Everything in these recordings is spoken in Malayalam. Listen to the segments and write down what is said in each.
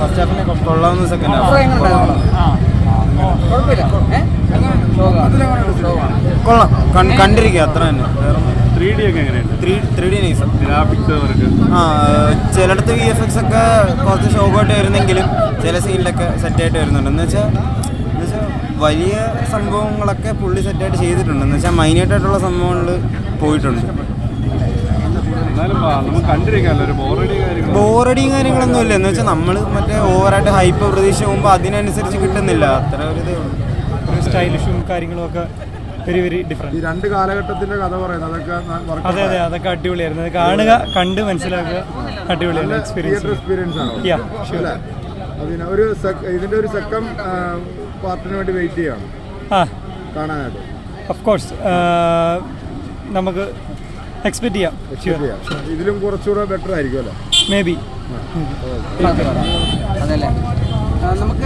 ഫസ്റ്റ് ഹാഫിനെ കൊള്ളാവുന്ന സെക്കൻഡ് ഹാഫ് കൊള്ളാം, കണ്ടിരിക്കുക അത്ര തന്നെ. 3D ഒക്കെ എങ്ങനെയുണ്ട്? 3D nice. ഗ്രാഫിക്സ് വർക്ക് ചിലയിടത്ത് VFX ഒക്കെ കുറച്ച് ഷോക്കായിട്ട് വരുന്നെങ്കിലും ചില സീനിലൊക്കെ സെറ്റായിട്ട് വരുന്നുണ്ട്. എന്ന് വെച്ചാൽ വലിയ സംഭവങ്ങളൊക്കെ പുള്ളി സെറ്റായിട്ട് ചെയ്തിട്ടുണ്ട്. എന്ന് വെച്ചാൽ മൈന്യൂട്ടായിട്ടുള്ള സംഭവങ്ങളിൽ പോയിട്ടുണ്ട്. ബോറടിയും കാര്യങ്ങളൊന്നും ഇല്ല. എന്ന് വെച്ചാൽ നമ്മൾ മറ്റേ ഓവറായിട്ട് ഹൈപ്പ് പ്രതീക്ഷ പോകുമ്പോൾ അതിനനുസരിച്ച് കിട്ടുന്നില്ല. അത്ര ഒരു ഇതേ ഉള്ളൂ. സ്റ്റൈലിഷും കാര്യങ്ങളും ഒക്കെ വെരി വെരി ഡിഫറെൻറ്റ്. ഈ രണ്ട് കാലഘട്ടത്തിന്റെ കഥ പറയുന്നത് അതെ അതെ, അതൊക്കെ അടിപൊളിയായിരുന്നു. അത് കാണുക, കണ്ട് മനസ്സിലാക്കുക, അടിപൊളിയായിരുന്നു. എക്സ്പീരിയൻസ് ആണ്. അതിന് ഒരു ഇതിന്റെ ഒരു സെക്കൻഡ് പാർട്ടിന് വേണ്ടി വെയിറ്റ് ചെയ്യണം കാണാനായിട്ട്. ഓഫ് കോഴ്സ് നമുക്ക് എക്സ്പെക്ട് ചെയ്യാം. ഇതിലും കുറച്ചുകൂടെ ബെറ്റർ ആയിരിക്കും അല്ലേ? May be. അതല്ലേ നമുക്ക്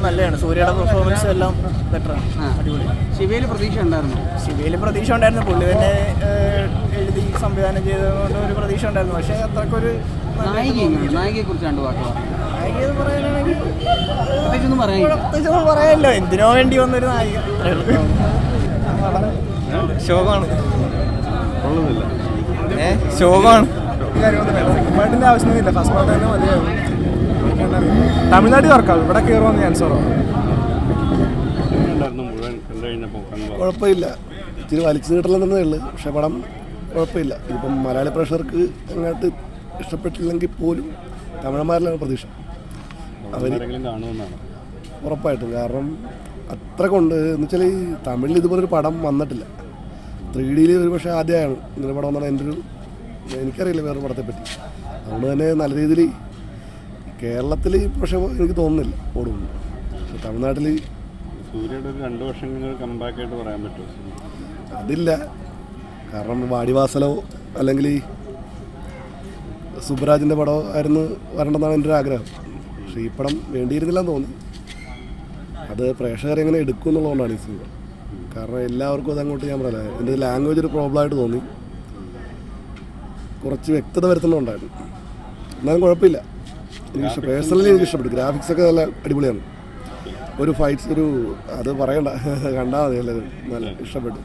നല്ലതാണ്. സൂര്യയുടെ പെർഫോമൻസ് എല്ലാം ബെറ്ററാണ്, അടിപൊളി. ശിവയിൽ പ്രതീക്ഷ ഉണ്ടായിരുന്നു. ശിവയിൽ പ്രതീക്ഷ ഉണ്ടായിരുന്നു. പുള്ളി തന്നെ എഴുതി സംവിധാനം ചെയ്തതുകൊണ്ട് ഒരു പ്രതീക്ഷ ഉണ്ടായിരുന്നു. പക്ഷേ അത്രക്കൊരു നായികയെ കുറിച്ച് രണ്ട് വാക്ക് നായികയെന്ന് പറയാനാണെങ്കിൽ പ്രത്യേകിച്ചൊന്നും പറയാനില്ല. എന്തിനോ വേണ്ടി വന്നൊരു നായിക. ശോകമാണ്, ശോകമാണ്. പാട്ടിന്റെ ആവശ്യമൊന്നുമില്ല. ഫസ്റ്റ് പാട്ട് തന്നെ മതിയാവും. തമിഴ്നാട്ടിൽ വർക്കാവും, ഇവിടെ കയറുമെന്ന് ചാൻസ് കുറവാണ്. കുഴപ്പമില്ല, ഇച്ചിരി വലിച്ചു നീട്ടലെന്നേ ഉള്ളു. പക്ഷെ പടം കുഴപ്പമില്ല. ഇപ്പം മലയാളി പ്രേക്ഷകർക്ക് അങ്ങോട്ട് ഇഷ്ടപ്പെട്ടില്ലെങ്കിൽ പോലും തമിഴന്മാരിലാണ് പ്രതീക്ഷ. അവർ ഉറപ്പായിട്ടും, കാരണം അത്ര കൊണ്ട് എന്ന് വെച്ചാൽ ഈ തമിഴിൽ ഇതുപോലൊരു പടം വന്നിട്ടില്ല. 3D ഒരു പക്ഷേ ആദ്യമാണ് ഇങ്ങനെ പടം വന്നാൽ. എൻ്റെ ഒരു എനിക്കറിയില്ല വേറൊരു പടത്തെപ്പറ്റി. അതുകൊണ്ട് തന്നെ നല്ല രീതിയിൽ കേരളത്തിൽ പക്ഷേ എനിക്ക് തോന്നുന്നില്ല ഓടുന്നു. പക്ഷെ തമിഴ്നാട്ടിൽ അതില്ല. കാരണം വാടിവാസലോ അല്ലെങ്കിൽ സുബ്രാജിൻ്റെ പടമോ ആയിരുന്നു വരണമെന്നാണ് എൻ്റെ ഒരു ആഗ്രഹം. പക്ഷേ ഈ പടം വേണ്ടിയിരുന്നില്ലെന്ന് തോന്നി. അത് പ്രേക്ഷകരെ എങ്ങനെ എടുക്കും എന്നുള്ളതുകൊണ്ടാണ് ഈ സിനിമ. കാരണം എല്ലാവർക്കും അതങ്ങോട്ട് ഞാൻ പറയാം, എൻ്റെ ലാംഗ്വേജ് ഒരു പ്രോബ്ലമായിട്ട് തോന്നി. കുറച്ച് വ്യക്തത വരുത്തുന്നുണ്ടായിരുന്നു. എന്നാലും കുഴപ്പമില്ല, എനിക്ക് പേഴ്സണലി എനിക്ക് ഇഷ്ടപ്പെട്ടു. ഗ്രാഫിക്സൊക്കെ നല്ല അടിപൊളിയാണ്. ഒരു ഫൈറ്റ്സ് അത് പറയണ്ട, കണ്ടാൽ മതി. നല്ല ഇഷ്ടപ്പെട്ടു.